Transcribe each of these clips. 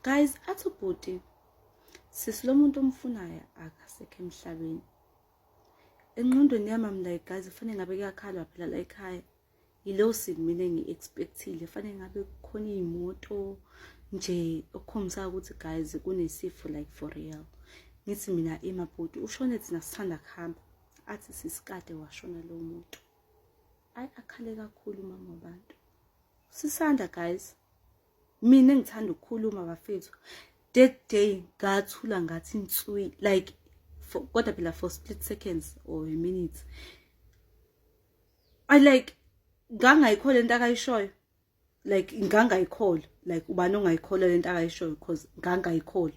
Guys, athi ubhuti sisi lo muntu omfunayo akasekho emhlabeni. Enqondweni yami I'm like, guys, kufanele ngabe kuyakhalwa phela la ekhaya. Yilo sini mina ngi-expectile. Kufanele ngabe kukhona iy'moto nje okukhombisa ukuthi guys kunesifo like for real. Ngithi mina emabhuti ushone thina sithanda kuhamba. Athi sisikade washona lo muntu. Akhale kakhulu mama wabantu. Sisanda guys. Mina ngithanda ukukhuluma bafethu. That day ngathula ngathi inswi like kodwa phela for split seconds or a minute. I like ngangayikhola lento akayishoyo. Like ngangayikhola like ubani ongayikhola lento akayishoyo because ngangayikhola.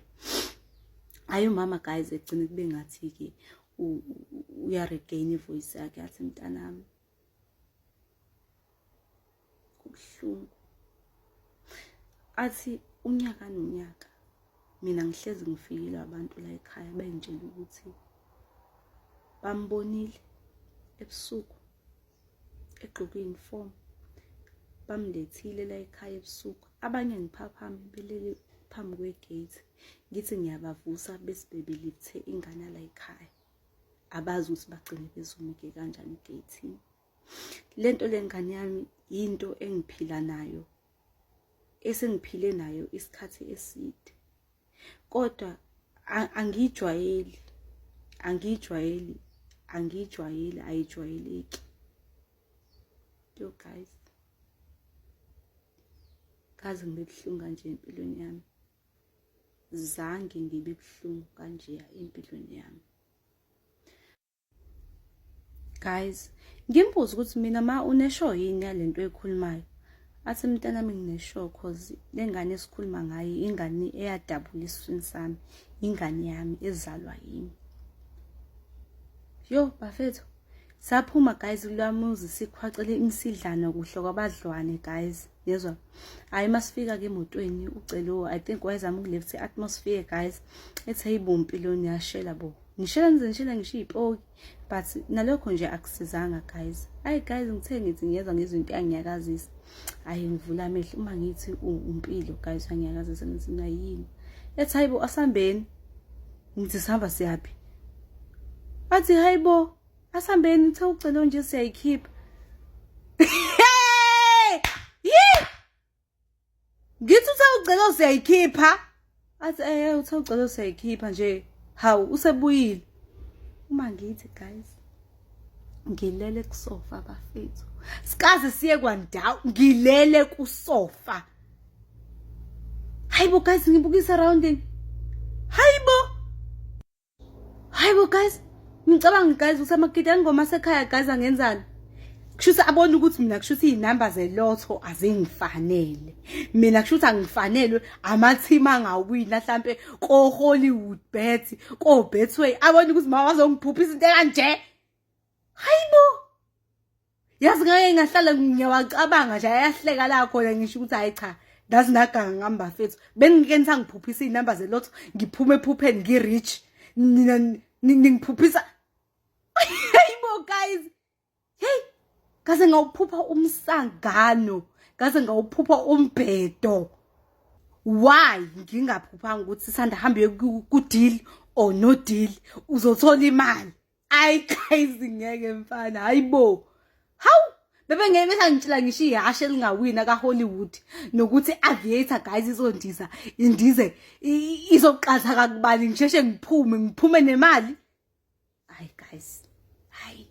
Ayo mama guys egcina kube ngathi ke uya regain ivoice yakhe athi mntanami kubuhlungu. Athi unyaka nonyaka mina ngihlezi ngifikile abantu la ekhaya bayintshela ukuthi bambonile ebusuku egqoke uniform bamlethile la ekhaya ebusuku. Abanye ngiphaphame belele phambi kwegate ngithi ngiyabavusa bese bebelithe ingane la ekhaya. Abazi ukuthi bagcine bezumike kanjani egate. Lento lengane yami into engiphila nayo esengiphile nayo isikhathi eside. Kodwa angijwayeli ayijwayeleki. Yo guys, kaze ngibe buhlungu kanje empilweni yami. Zange ngibe buhlungu kanje empilweni yami. Guys, ngimbuza ukuthi mina ma unesho yini yalento ekhulumayo. Athi mntanami nginesho cause lengane esikhuluma ngayo ingane eyadabula isifini sami, ingane yami ezalwa yimi. Yo bafethu saphuma guys kulamuzi sikhwacele imisidlana kuhle kwabadlwane guys. Yezwa hayi masifika ke emotweni ucelo I think wayezama ukuleft atmosphere guys ethi hayibo impilweni yashela bo. Ngishela ngisho ipoki but nalokho nje akusizanga guys. Hayi guys ngithe ngithi ngiyeza ngezinto angiyakazisa. Hayi ngivula amehlo uma ngithi umpilo guys angiyakazisa ngizina yini. Ethi hayibo asambeni. Ngithi sihamba siyapi? Athi hayibo asambeni uthe ucelo nje siyayikhipha. Ngithi uthe ucelo siyayikhipha. Athi uthe ucelo siyayikhipha nje. Hawu usebuyile. Uma ngithi guys ngilele kusofa bafethu. Sikaze siye kwandawo ngilele kusofa. Hayibo guys ngibukisa surrounding. Hayibo guys ngicabanga guys ukuthi amakiti ngoma sekhaya guys angenzani. Kushuthi abona ukuthi mina kushuthi izinamba zelotho azingifanele. Mina kushuthi angifanelwe amateam angawina mhlambe ko Hollywood bet ko Betway. Abona ukuthi mawazongiphuphisa into kanje. Hayibo. Yazi ngeke ngahlala ngiyawacabanga nje ayahleka la khona ngisho ukuthi hayi cha. That's naga ngihamba fethu. Bengike ngiphuphisa izinamba zelotho ngiphume ephupheni ngirich. Ngiphuphisa. Hayibo guys. Hey. Kaze ngawuphupha umsangano, kaze ngawuphupha umbhedo. Why ngingaphuphanga ukuthi sisanda hambe ku deal or no deal uzothola imali? Ay guys ngeke mfana hayibo. Hawu bebe ngeke besangitshela ngisho ihashe lingawina ka Hollywood nokuthi aviator guys izondiza indize izoqatha kakubali ngisheshe ngiphume nemali. Ay guys. Hayi.